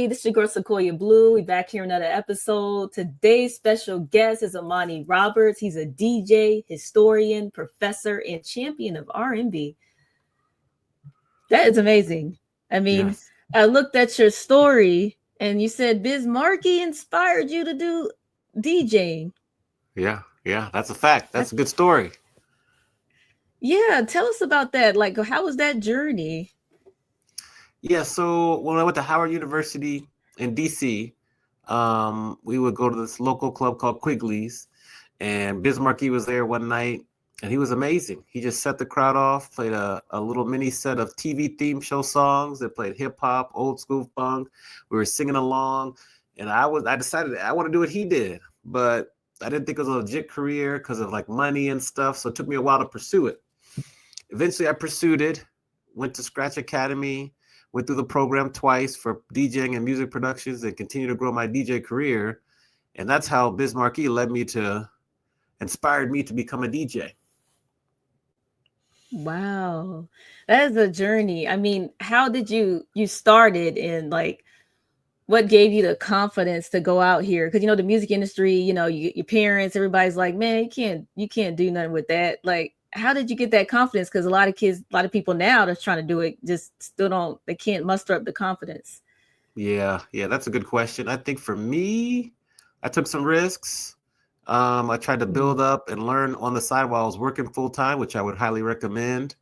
This is your girl Sequoia Blue. We back here another episode. Today's special guest is Amani Roberts. He's a DJ, historian, professor, and champion of R&B. That is amazing. I mean, Yes. I looked at your story and you said Biz Markie inspired you to do DJing. Yeah, that's a fact. That's That's a good story. yeah. Tell us about that. Like, how was that journey? Yeah, so when I went to Howard University in DC, we would go to this local club called Quigley's, and Biz Markie was there one night, and he was amazing. He just set the crowd off, played a little mini set of TV theme show songs that played hip hop, old school funk. We were singing along, and I decided I want to do what he did, but I didn't think it was a legit career because of like money and stuff. So it took me a while to pursue it. Eventually, I pursued it, went to Scratch Academy, went through the program twice for DJing and music productions, and continued to grow my DJ career. And that's how Biz Markie inspired me to become a DJ. Wow, that is a journey. I mean, how did you started in like what gave you the confidence to go out here? Because the music industry, your parents, everybody's like, man, you can't do nothing with that. Like, how did you get that confidence? Because a lot of kids, a lot of people now that's trying to do it just still don't, they can't muster up the confidence. Yeah, that's a good question. I think for me, I took some risks. I tried to Mm. build up and learn on the side while I was working full time, which I would highly recommend.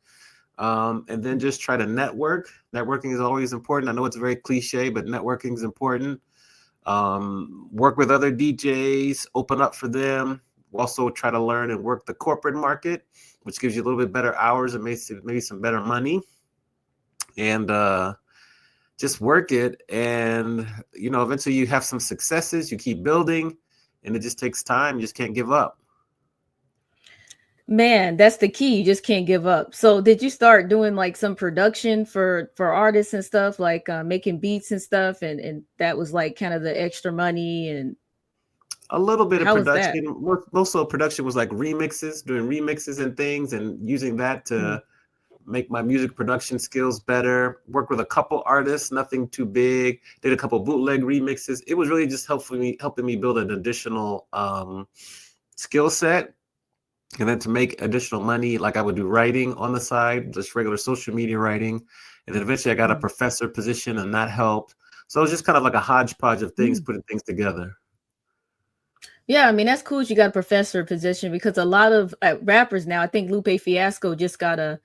And then just try to network. Networking is always important. I know it's very cliche, but networking is important. Work with other DJs, open up for them. Also try to learn and work the corporate market, which gives you a little bit better hours and maybe some better money. And just work it. And, eventually you have some successes, you keep building, and it just takes time. You just can't give up. Man, that's the key. You just can't give up. So, did you start doing like some production for artists and stuff, like making beats and stuff, and that was like kind of the extra money? And A little bit of how was that? production. Most of the production was like remixes, doing remixes and things, and using that Mm. to make my music production skills better. Worked with a couple artists, nothing too big. Did a couple bootleg remixes. It was really just helping me build an additional skill set. And then to make additional money, like I would do writing on the side, just regular social media writing. And then eventually I got a Mm. professor position, and that helped. So it was just kind of like a hodgepodge of things, Mm. putting things together. Yeah, I mean that's cool. You got a professor position because a lot of rappers now. I think Lupe Fiasco just got a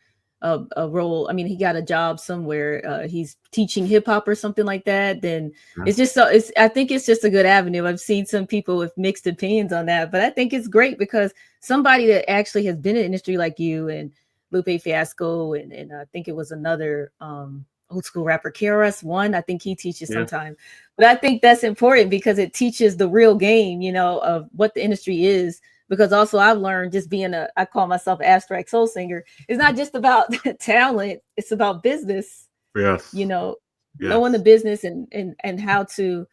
role. I mean, he got a job somewhere. He's teaching hip hop or something like that. Then it's just so. It's I think it's just a good avenue. I've seen some people with mixed opinions on that, but I think it's great because somebody that actually has been in the industry like you and Lupe Fiasco and I think it was another old school rapper KRS One. I think he teaches Yeah. sometime. But I think that's important because it teaches the real game, of what the industry is. Because also I've learned just being I call myself an abstract soul singer. It's not just about talent; it's about business. You Yes. know, knowing the Yes. business and how to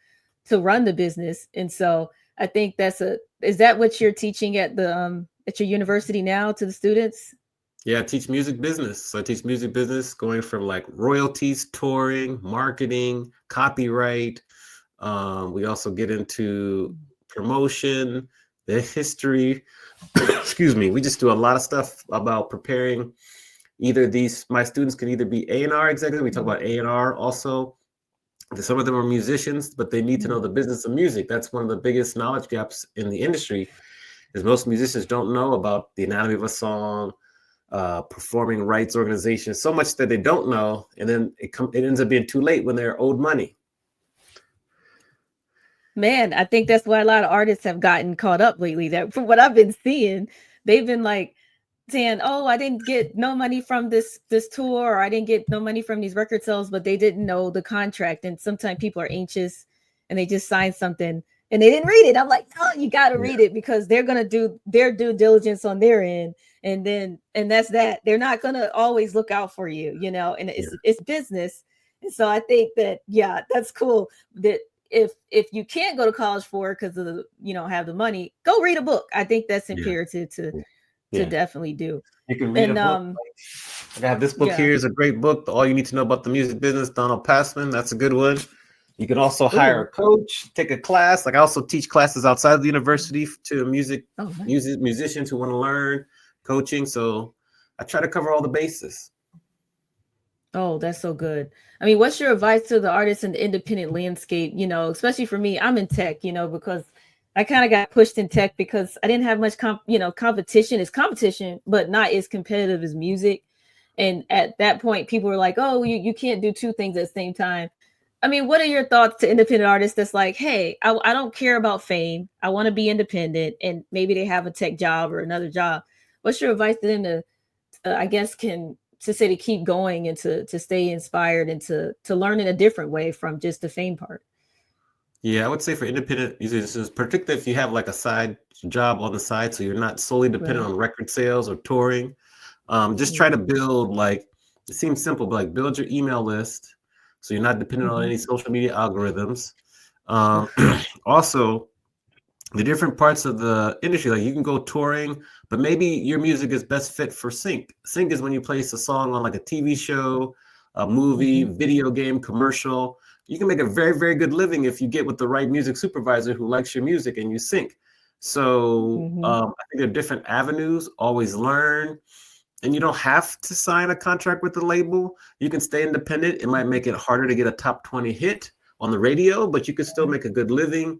run the business. And so I think is that what you're teaching at your university now to the students? Yeah, I teach music business. So I teach music business going from like royalties, touring, marketing, copyright. We also get into promotion, the history. Excuse me. We just do a lot of stuff about preparing my students can either be A&R executives. We talk about A&R also. Some of them are musicians, but they need to know the business of music. That's one of the biggest knowledge gaps in the industry is most musicians don't know about the anatomy of a song, performing rights organizations, so much that they don't know, and then it ends up being too late when they're owed money. Man, I think that's why a lot of artists have gotten caught up lately. That from what I've been seeing, they've been like saying, "Oh, I didn't get no money from this tour, or I didn't get no money from these record sales," but they didn't know the contract. And sometimes people are anxious and they just sign something and they didn't read it. I'm like, "No, you got to Yeah. read it because they're gonna do their due diligence on their end, and that's that. They're not gonna always look out for you, And Yeah. it's business, and so I think that that's cool that if you can't go to college for it because of the have the money, go read a book. I think that's Yeah. imperative to Yeah. definitely do. You can read a And book. I have this book yeah. here is a great book. All you need to know about the music business, Donald Passman. That's a good one. You can also hire Ooh. a coach, take a class. Like I also teach classes outside of the university to Oh, nice. musicians who want to learn coaching. So I try to cover all the bases. Oh, that's so good. I mean, what's your advice to the artists in the independent landscape? You know, especially for me, I'm in tech, you know, because I kind of got pushed in tech because I didn't have much competition. It's competition, but not as competitive as music. And at that point, people were like, "Oh, you can't do two things at the same time." I mean, what are your thoughts to independent artists that's like, "Hey, I don't care about fame. I want to be independent," and maybe they have a tech job or another job. What's your advice to them to I guess can to say to keep going and to stay inspired and to learn in a different way from just the fame part. Yeah, I would say for independent musicians, particularly if you have like a side job on the side, so you're not solely dependent Right. on record sales or touring. Just try to Mhm. build like it seems simple, but like build your email list so you're not dependent on Mhm. any social media algorithms. Um, Oof. also, the different parts of the industry, like you can go touring, but maybe your music is best fit for sync. Sync is when you place a song on like a TV show, a movie, Mhm. video game, commercial. You can make a very, very good living if you get with the right music supervisor who likes your music and you sync. So Mhm. I think there are different avenues. Always learn, and you don't have to sign a contract with the label. You can stay independent. It might make it harder to get a top 20 hit on the radio, but you can still make a good living.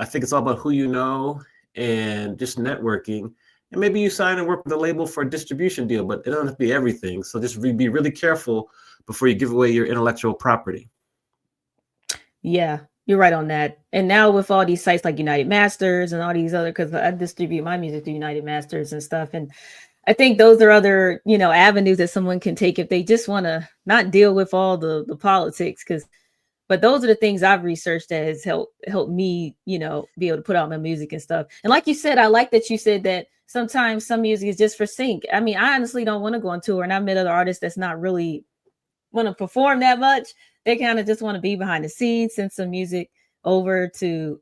I think it's all about who you know and just networking. And maybe you sign and work with a label for a distribution deal, but it doesn't have to be everything. So just be really careful before you give away your intellectual property. Yeah, you're right on that. And now with all these sites like United Masters and all these other, because I distribute my music through United Masters and stuff, and I think those are other avenues that someone can take if they just want to not deal with all the politics. Because but those are the things I've researched that has helped me, be able to put out my music and stuff. And like you said, I like that you said that sometimes some music is just for sync. I mean, I honestly don't want to go on tour, and I've met other artists that's not really want to perform that much. They kind of just want to be behind the scenes, send some music over to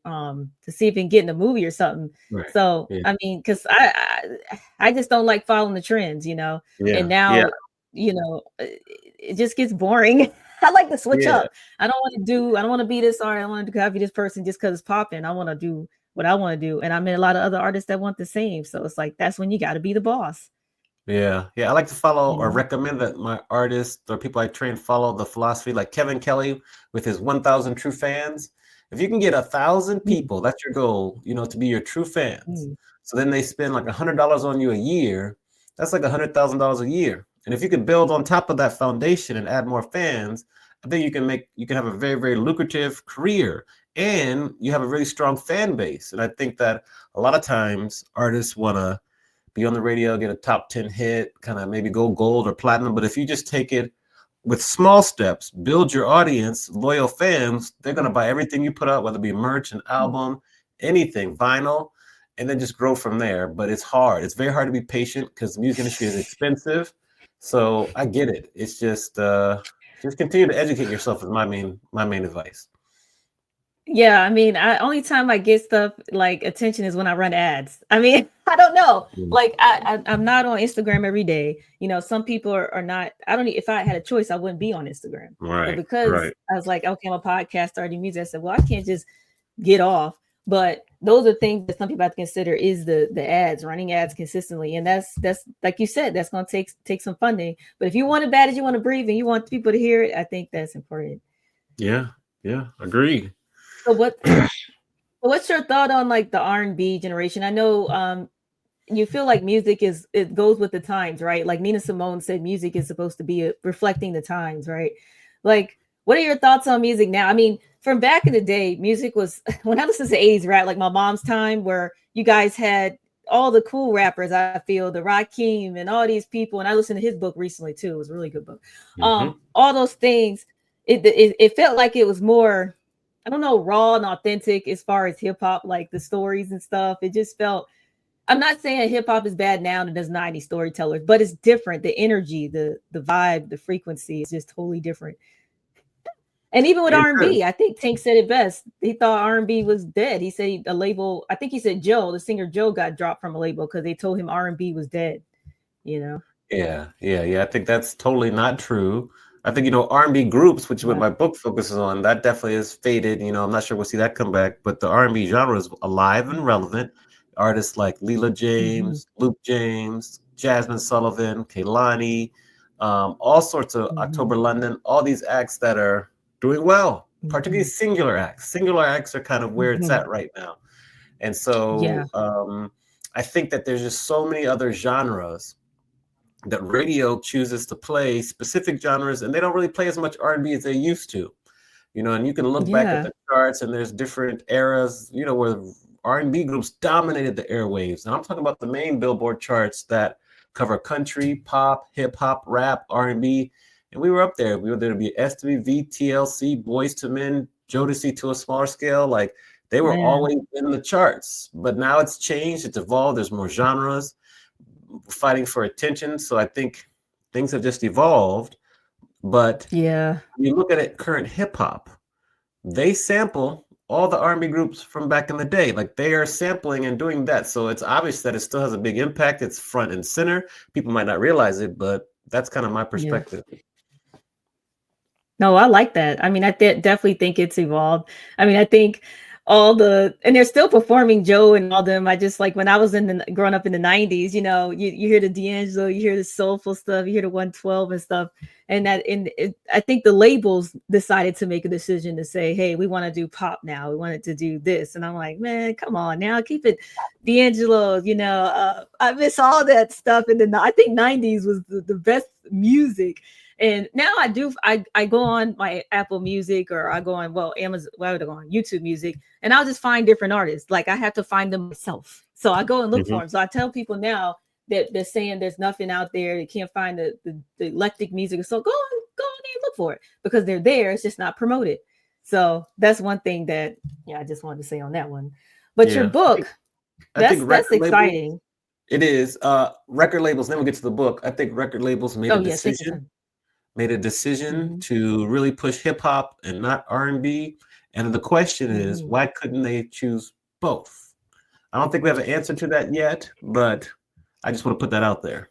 see if they can get in a movie or something. Right. So Yeah. I mean, because I just don't like following the trends. And Yeah. Yeah. now it just gets boring. I like to switch Yeah. up. I don't want to be this artist. I don't want to copy this person just because it's popping. I want to do what I want to do. And I met a lot of other artists that want the same. So it's like that's when you got to be the boss. Yeah, yeah. I like to follow You or know. recommend that my artists or people I train follow the philosophy, like Kevin Kelly with his 1,000 true fans. If you can get 1,000 Mm, people, that's your goal, to be your true fans. mm, So then they spend like $100 on you a year. That's like $100,000 a year. And if you can build on top of that foundation and add more fans, I think you can have a very, very lucrative career, and you have a really strong fan base. And I think that a lot of times artists want to be on the radio, get a top 10 hit, kind of maybe go gold or platinum. But if you just take it with small steps, build your audience, loyal fans, they're going to buy everything you put out, whether it be merch, an mm. album, anything, vinyl, and then just grow from there. But it's hard. It's very hard to be patient because the music industry is expensive. So I get it. It's just continue to educate yourself is my main advice. Yeah, I mean, only time I get stuff like attention is when I run ads. I mean, I don't know. Mm. Like I'm not on Instagram every day. Some people are not. I don't. If I had a choice, I wouldn't be on Instagram. But Right, because right. I was like, okay, I'm a podcast starting music, I said, well, I can't just get off. But those are things that some people have to consider is the ads, running ads consistently, and that's like you said, that's going to take some funding. But if you want it bad as you want to breathe and you want people to hear it, I think that's important. Yeah, yeah, agreed. So what's your thought on like the R&B generation? I know you feel like music it goes with the times, right? Like Nina Simone said music is supposed to be reflecting the times, right? Like what are your thoughts on music now? I mean, from back in the day, music was when I listened to 80s rap, like my mom's time where you guys had all the cool rappers, I feel, the Rakim and all these people, and I listened to his book recently too. It was a really good book. Hmm. All those things, it felt like it was more, I don't know, raw and authentic as far as hip hop, like the stories and stuff. It just felt. I'm not saying hip hop is bad now and there's not any storytellers, but it's different. The energy, the vibe, the frequency is just totally different. And even with It R&B, does. I think Tank said it best. He thought R&B was dead. He said a label. I think he said Joe, the singer Joe, got dropped from a label because they told him R&B was dead. You know. Yeah, yeah, yeah. I think that's totally not true. I think, R&B groups, which is what Wow. my book focuses on, that definitely is faded. I'm not sure we'll see that come back, but the R&B genre is alive and relevant. Artists like Leela Mhm. James, Luke James, Jasmine Sullivan, Kehlani, all sorts of Mhm. October London, all these acts that are doing well, particularly Mhm. singular acts. Singular acts are kind of where it's Mhm. at right now. And Yeah. so I think that there's just so many other genres that radio chooses to play specific genres, and they don't really play as much R&B as they used to. And you can look back at Yeah. the charts, and there's different eras, where R&B groups dominated the airwaves. And I'm talking about the main Billboard charts that cover country, pop, hip hop, rap, R&B, and we were up there. We were there to be SWV, TLC, Boys to Men, Jodeci to a smaller scale. Like, they were Man. always in the charts, but now it's changed. It's evolved. There's more genres fighting for attention. So I think things have just evolved. But Yeah. when you look at it, current hip hop, they sample all the R&B groups from back in the day. Like, they are sampling and doing that. So it's obvious that it still has a big impact. It's front and center. People might not realize it, but that's kind of my Yeah. perspective. No, I like that. I mean, I definitely think it's evolved. I mean, I think and they're still performing Joe and all them. I just like when I was growing up in the 90s, you hear the D'Angelo, you hear the soulful stuff, you hear the 112 and stuff. I think the labels decided to make a decision to say, hey, we want to do pop now. We wanted to do this. And I'm like, man, come on now, keep it D'Angelo, I miss all that stuff. I think 90s was the best music. And now I go on my Apple Music, or I go on, well, Amazon, why would I go on YouTube Music, and I'll just find different artists. Like, I have to find them myself. So I go and look for Mhm. them. So I tell people now that they're saying there's nothing out there. They can't find the eclectic music. So go on there and look for it, because they're there. It's just not promoted. So that's one thing that, yeah, I just wanted to say on that one. But your Yeah. book, I think that's record labels, exciting. it is. Record labels, then we'll get to the book. I think record labels Oh yes, take your time. made a decision Hmm. to really push hip hop and not R&B. And the question is, Hmm. why couldn't they choose both? I don't think we have an answer to that yet, but I just want to put that out there.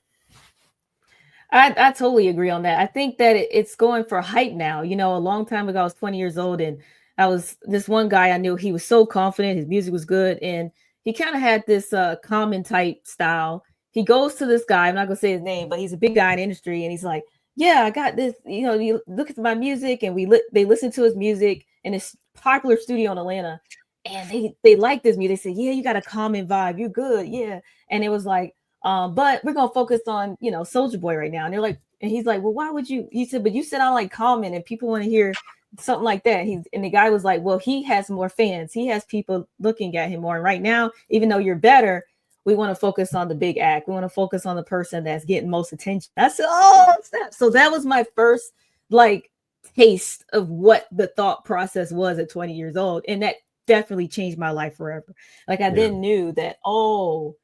I totally agree on that. I think that it's going for hype now. A long time ago, I was 20 years old, and I was this one guy I knew. He was so confident, his music was good, and he kind of had this common type style. He goes to this guy. I'm not gonna say his name, but he's a big guy in the industry, and he's like, "Yeah, I got this. You look at my music," and they listen to his music in this popular studio in Atlanta, and they like this music. They said, "Yeah, you got a common vibe. You're good, yeah." And it was like, but we're gonna focus on Soldier Boy right now. And they're like, and he's like, well, why would you? He said, but you said I like Common, and people want to hear something like that. And the guy was like, well, he has more fans. He has people looking at him more. And right now, even though you're better, we want to focus on the big act. We want to focus on the person that's getting most attention. I said, oh, snap. So that was my first like taste of what the thought process was at 20 years old, and that definitely changed my life forever. Like, I Yeah. then knew that, oh,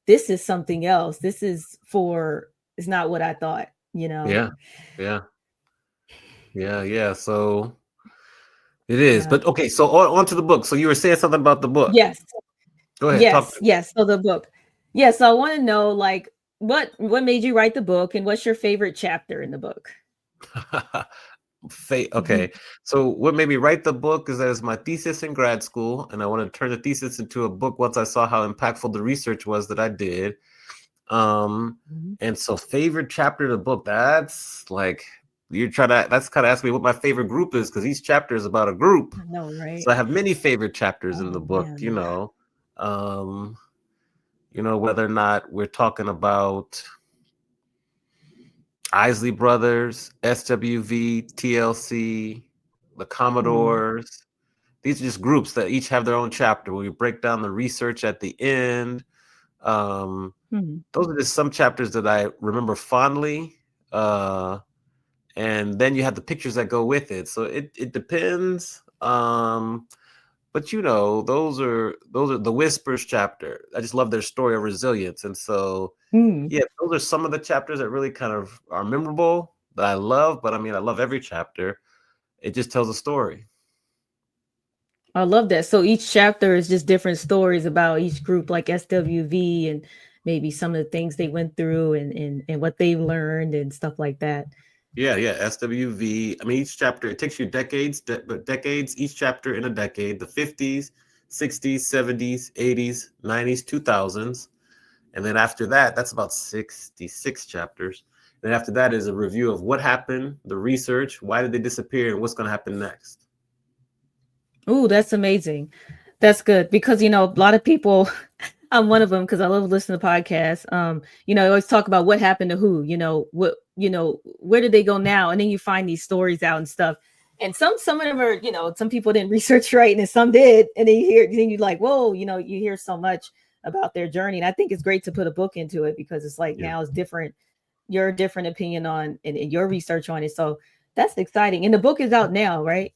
this is something else. This is for, it's not what I thought. Yeah. Yeah. Yeah. Yeah. So it is. Yeah. But okay, so on to the book. So you were saying something about the book. Yes. Go ahead, talk Yes. to Yes. So the book. Yeah. So I want to know, like, what made you write the book, and what's your favorite chapter in the book? me. Mhm. Okay, so what made me write the book is that it's my thesis in grad school, and I wanted to turn the thesis into a book once I saw how impactful the research was that I did. Um, Mhm. and so favorite chapter of the book, that's kind of asking me what my favorite group is, because each chapter is about a group. I know, right? So I have many favorite chapters in the Oh book, man. um, whether or not we're talking about Isley Brothers, SWV, TLC, the Mm. Commodores. These are just groups that each have their own chapter where we break down the research at the end. Um, Mhm. those are just some chapters that I remember fondly. Uh, and then you have the pictures that go with it. So it depends. But those are the Whispers chapter. I just love their story of resilience. And so Mm. yeah, those are some of the chapters that really kind of are memorable that I love. But I mean, I love every chapter. It just tells a story. I love that. So each chapter is just different stories about each group, like SWV, and maybe some of the things they went through, and what they learned and stuff like that. Yeah, SWV. I mean, each chapter, it takes you decades, but decades, each chapter in a decade, the 50s, 60s, 70s, 80s, 90s, 2000s. And then after that, that's about 66 chapters. Then after that is a review of what happened, the research, why did they disappear, and what's going to happen next. Ooh, that's amazing. That's good because a lot of people I'm one of them because I love listening to podcasts. I always talk about what happened to who, where did they go now? And then you find these stories out and stuff. And some of them are, some people didn't research right and some did. And then you like, whoa, you hear so much about their journey. And I think it's great to put a book into it because it's like Yeah. now it's different, your different opinion on and your research on it. So that's exciting. And the book is out now, right?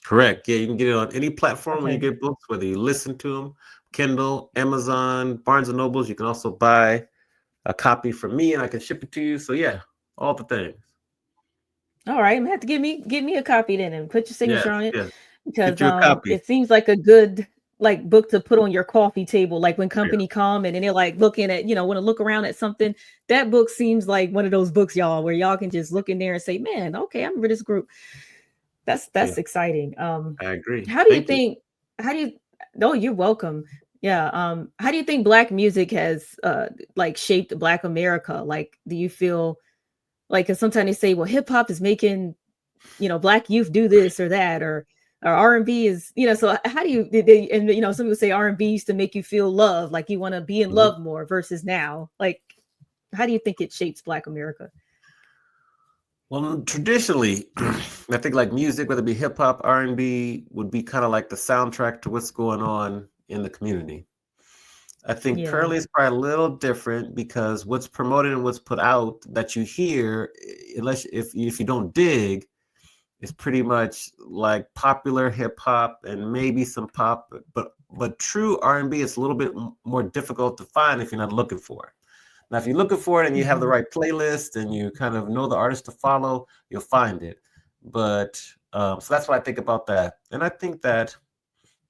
Correct. Yeah, you can get it on any platform when you Okay. get books, whether you listen to them, Kindle, Amazon, Barnes and Nobles. You can also buy a copy from me and I can ship it to you. So yeah, all the things. All right, I'm gonna have to give me a copy then and put your Yes, signature on it yes. because Get you a copy. it seems like a good like book to put on your coffee table like when Yeah. company come and then they're like looking at want to look around at something. That book seems like one of those books, y'all, where y'all can just look in there and say, man, okay, I'm with this group. Yeah, That's exciting. I agree. How do you Thank you. think how do you Oh, you're welcome. Yeah. How do you think black music has like shaped black America? Like do you feel like, cause sometimes they say, well, hip hop is making black youth do this or that, or R&B is, so how do you, did they, and some people say R&B used to make you feel love, like you want to be in Mhm. love more versus now. Like, how do you think it shapes Black America? Well, traditionally, I think like music, whether it be hip hop, R&B, would be kind of like the soundtrack to what's going on in the community. I think Yeah. currently it's probably a little different because what's promoted and what's put out that you hear, unless if you don't dig, is pretty much like popular hip hop and maybe some pop, but true R&B is a little bit more difficult to find if you're not looking for it. Now, if you're looking for it and you have the Hmm. right playlist and you kind of know the artist to follow, you'll find it. But so that's what I think about that. And I think that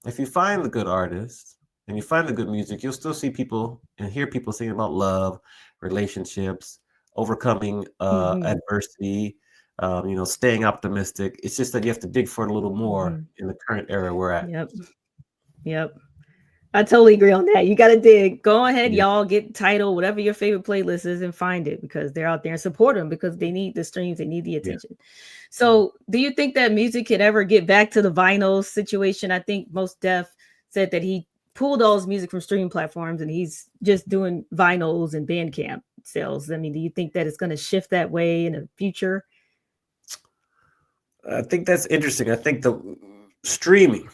if you find the good artists and you find the good music, you'll still see people and hear people singing about love, relationships, overcoming Hmm. adversity, staying optimistic. It's just that you have to dig for it a little more Hmm. in the current era we're at. Yep. Yep. I totally agree on that. You got to dig. Go ahead, Yeah, y'all. Get title, whatever your favorite playlist is, and find it because they're out there and support them because they need the streams, they need the yeah. attention. So, do you think that music could ever get back to the vinyl situation? I think Most Def said that he pulled all his music from streaming platforms and he's just doing vinyls and Bandcamp sales. I mean, do you think that it's going to shift that way in the future? I think that's interesting. I think the streaming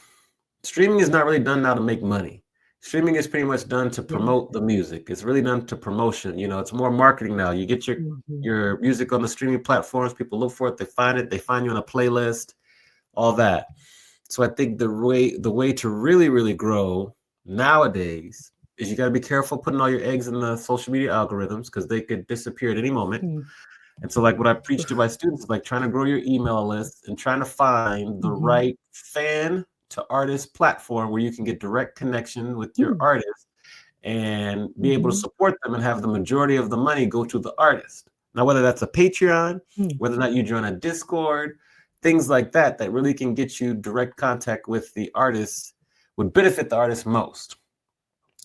streaming is not really done now to make money. Streaming is pretty much done to Yeah. promote the music. It's really done to promotion. It's more marketing now. You get your Mhm. your music on the streaming platforms. People look for it. They find it. They find you on a playlist. All that. So I think the way to really really grow nowadays is you got to be careful putting all your eggs in the social media algorithms because they could disappear at any moment. Mm. And so, like, what I preach to my students is like trying to grow your email list and trying to find the Mhm. right fan to artist platform where you can get direct connection with your Mm. artist and be able to Mhm. support them and have the majority of the money go to the artist. Now, whether that's a Patreon, Mm. whether or not you join a Discord, things like that, that really can get you direct contact with the artist would benefit the artist most.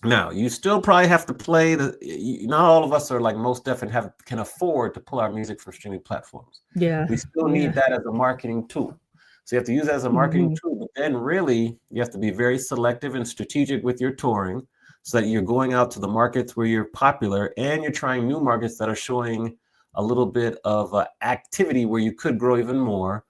Now, you still probably have to play not all of us are like Most Def and have can afford to pull our music from streaming platforms. Yeah. We still need Yeah. that as a marketing tool. So you have to use that as a marketing Mhm. tool, but then really you have to be very selective and strategic with your touring so that you're going out to the markets where you're popular and you're trying new markets that are showing a little bit of activity where you could grow even more.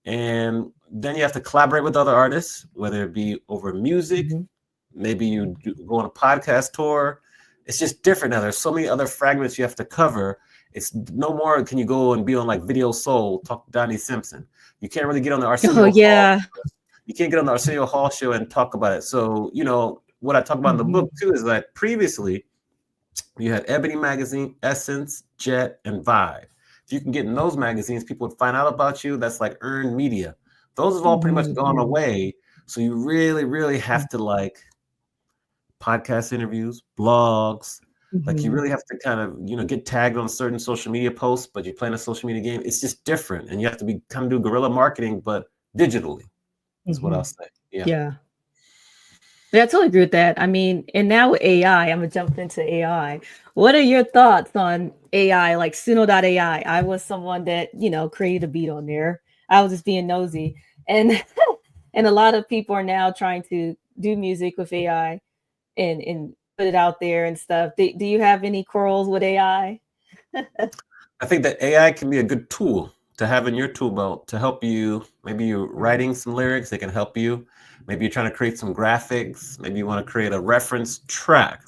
And then you have to collaborate with other artists, whether it be over music, Mhm. maybe you go on a podcast tour. It's just different now. There's so many other fragments you have to cover. It's no more can you go and be on like Video Soul, talk to Donnie Simpson. You can't really get on the Oh Arsenio Hall. yeah. You can't get on the Arsenio Hall show and talk about it. So, what I talk about in the Mhm. book too is that previously you had Ebony Magazine, Essence, Jet, and Vibe. If you can get in those magazines, people would find out about you. That's like earned media. Those have all pretty much gone Mhm. away. So you really, really have to like podcast interviews, blogs, Like you Mhm. really have to kind of, get tagged on certain social media posts, but you're playing a social media game. It's just different. And you have to be kind of do guerrilla marketing, but digitally is what I'll Mhm. say. Yeah. Yeah. Yeah, I totally agree with that. I mean, and now with AI, I'm gonna jump into AI. What are your thoughts on AI, like Suno.ai? I was someone that, created a beat on there. I was just being nosy. And and a lot of people are now trying to do music with AI and put it out there and stuff. Do you have any quarrels with AI? I think that AI can be a good tool to have in your tool belt to help you. Maybe you're Right. writing some lyrics, they can help you. Maybe you're trying to create some graphics. Maybe you want to create a reference track.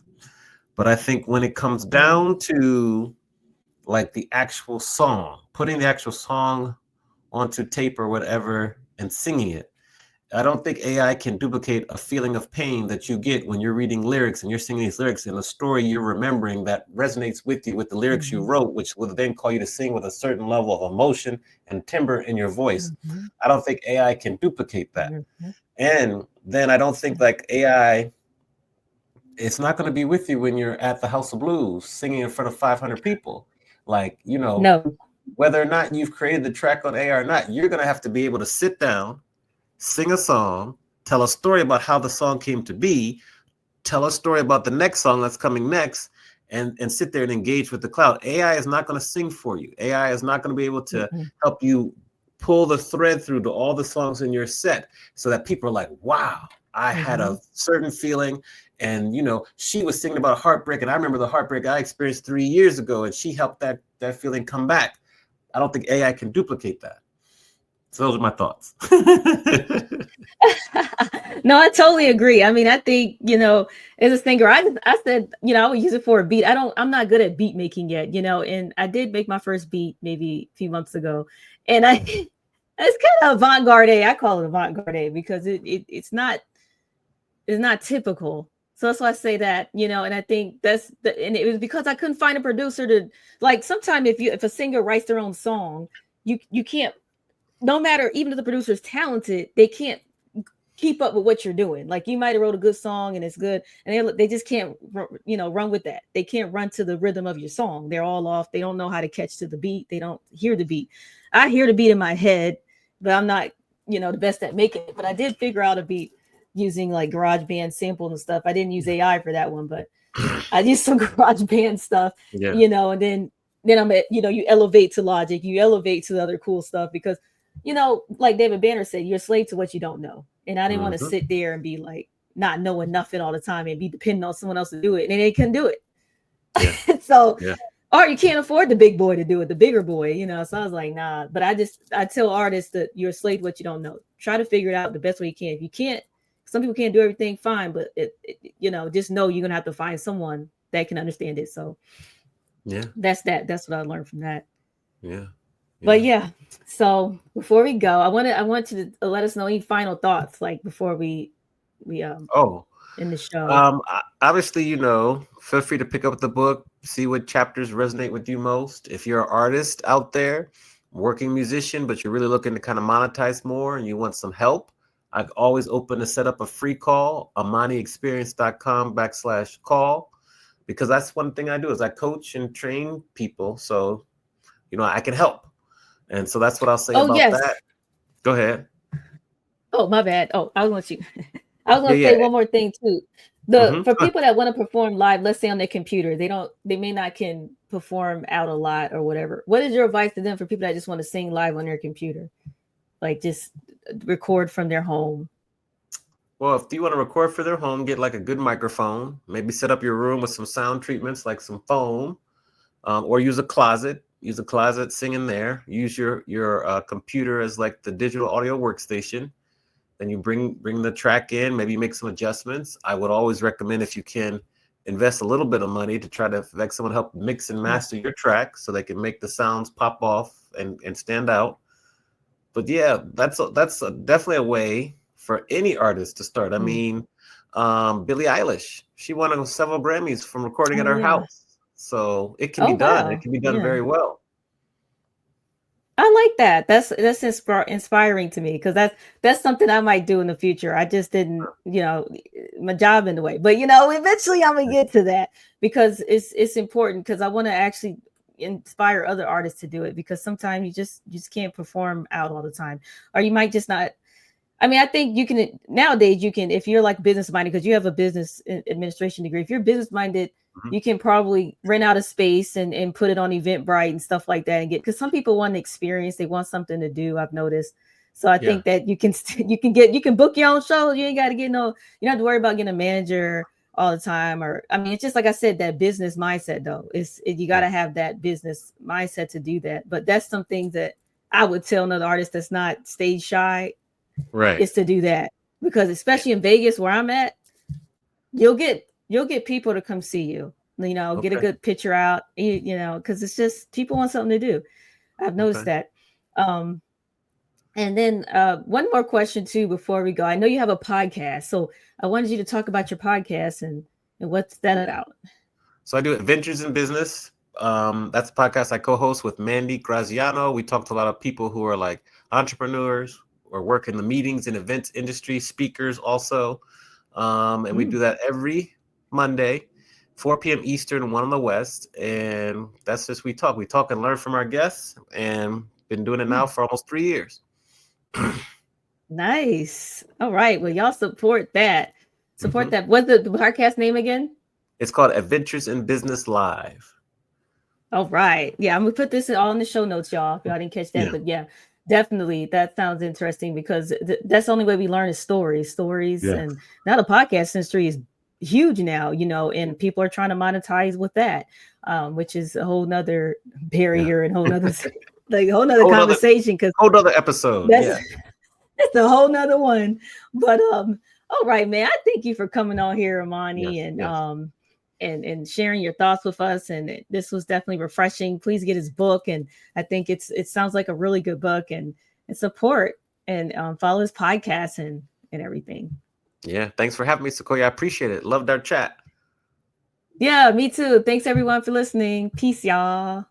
But I think when it comes Right. down to like the actual song, putting the actual song onto tape or whatever and singing it, I don't think AI can duplicate a feeling of pain that you get when you're reading lyrics and you're singing these lyrics in a story you're remembering that resonates with you with the lyrics you Mhm. wrote, which will then call you to sing with a certain level of emotion and timbre in your voice. Mhm. I don't think AI can duplicate that. Mhm. And then I don't think like AI, it's not going to be with you when you're at the House of Blues singing in front of 500 people. Like, No. whether or not you've created the track on AI or not, you're going to have to be able to sit down, sing a song, tell a story about how the song came to be, tell a story about the next song that's coming next, and sit there and engage with the cloud. AI is not going to sing for you. AI is not going to be able to Mhm. help you pull the thread through to all the songs in your set so that people are like, wow, I had a Mhm. certain feeling. And she was singing about heartbreak, and I remember the heartbreak I experienced 3 years ago, and she helped that feeling come back. I don't think AI can duplicate that. So those are my thoughts. No, I totally agree. I mean, I think, as a singer, I said, I would use it for a beat. I'm not good at beat making yet, and I did make my first beat maybe a few months ago. And it's kind of avant-garde. I call it avant-garde because it's not typical. So that's why I say that, and I think and it was because I couldn't find a producer to, like, sometimes if a singer writes their own song, you can't, no matter, even if the producer is talented, they can't keep up with what you're doing. Like, you might have wrote a good song and it's good, and they just can't, run with that. They can't run to the rhythm of your song. They're all off. They don't know how to catch to the beat. They don't hear the beat. I hear the beat in my head, but I'm not, the best at making it. But I did figure out a beat using like garage band samples and stuff. I didn't use AI for that one, but I used some garage band stuff, Yeah. and then I'm at, you elevate to Logic, you elevate to the other cool stuff because, like David Banner said, you're a slave to what you don't know. And I didn't want to Mhm. sit there and be like not knowing nothing all the time and be dependent on someone else to do it. And they couldn't do Yeah. it. So, Yeah. or you can't afford the big boy to do it, the bigger boy, So I was like, nah. But I tell artists that you're a slave to what you don't know. Try to figure it out the best way you can. If you can't, some people can't do everything, fine, but just know you're gonna have to find someone that can understand it. So Yeah. that's what I learned from that. Yeah. But Yeah. yeah, so before we go, I want you to let us know any final thoughts, like before we Oh, end the show. obviously, feel free to pick up the book, see what chapters resonate with you most. If you're an artist out there, working musician, but you're really looking to kind of monetize more and you want some help, I've always open to set up a free call, amaniexperience.com/call, because that's one thing I do is I coach and train people. So, I can help. And so that's what I'll say Oh about yes. that. Go ahead. Oh, my bad. Oh, I was going to I was Yeah. going to Yeah. say one more thing too. The Mm-hmm. For people that want to perform live, let's say on their computer, they may not can perform out a lot or whatever. What is your advice to them for people that just want to sing live on their computer? Like, just record from their home. Well, if you want to record for their home, get like a good microphone. Maybe set up your room with some sound treatments, like some foam, or use a closet. Use a closet, sing in there. Use your computer as like the digital audio workstation. Then you bring the track in. Maybe make some adjustments. I would always recommend, if you can, invest a little bit of money to try to like someone help mix and Mm. master your track so they can make the sounds pop off and stand out. But yeah, that's definitely a way for any artist to start. I Mm. mean, Billie Eilish, she won several Grammys from recording at Oh her yeah. house, so it can be Oh done. It wow. can be done Yeah. very well. I like that. That's inspiring to me because that's something I might do in the future. I just didn't, my job in the way. But you know, eventually I'm gonna get to that because it's important because I want to actually inspire other artists to do it because sometimes you just can't perform out all the time, or you might just not. I mean, I think you can nowadays. You can, if you're like business minded, because you have a business administration degree. If you're business minded, you can probably rent out a space and put it on Eventbrite and stuff like that and get. Because some people want an experience, they want something to do. I've noticed. So I think that you can book your own show. You ain't got to get no. You don't have to worry about getting a manager all the time. Or I mean, it's just like I said, that business mindset though. You got to have that business mindset to do that. But that's some things that I would tell another artist that's not stage shy. Right. Is to do that because especially in Vegas where I'm at, you'll get people to come see you, you know, get a good picture out, you know, because it's just people want something to do. I've noticed that. And then one more question too before we go. I know you have a podcast, so I wanted you to talk about your podcast and what's that about. So I do Adventures in Business. That's a podcast I co-host with Mandy Graziano. We talk to a lot of people who are like entrepreneurs or work in the meetings and events industry, speakers also. And we do that every Monday, 4 p.m. Eastern, 1 on the West. And that's just, we talk and learn from our guests, and been doing it now for almost 3 years. Nice. All right. Well, y'all support that. That. What's the podcast name again? It's called Adventures in Business Live. All right. Yeah, I'm gonna put this all in the show notes, y'all. If y'all didn't catch that, but yeah, definitely that sounds interesting because that's the only way we learn is stories. And now the podcast industry is huge now, you know, and people are trying to monetize with that, which is a whole nother barrier and whole nother conversation. Because whole nother episode. It's a whole nother one. But all right, man. I thank you for coming on here, Amani, and sharing your thoughts with us. And this was definitely refreshing. Please get his book. And I think it sounds like a really good book, and support and follow his podcast and everything. Yeah. Thanks for having me, Sequoia. I appreciate it. Loved our chat. Yeah, me too. Thanks everyone for listening. Peace, y'all.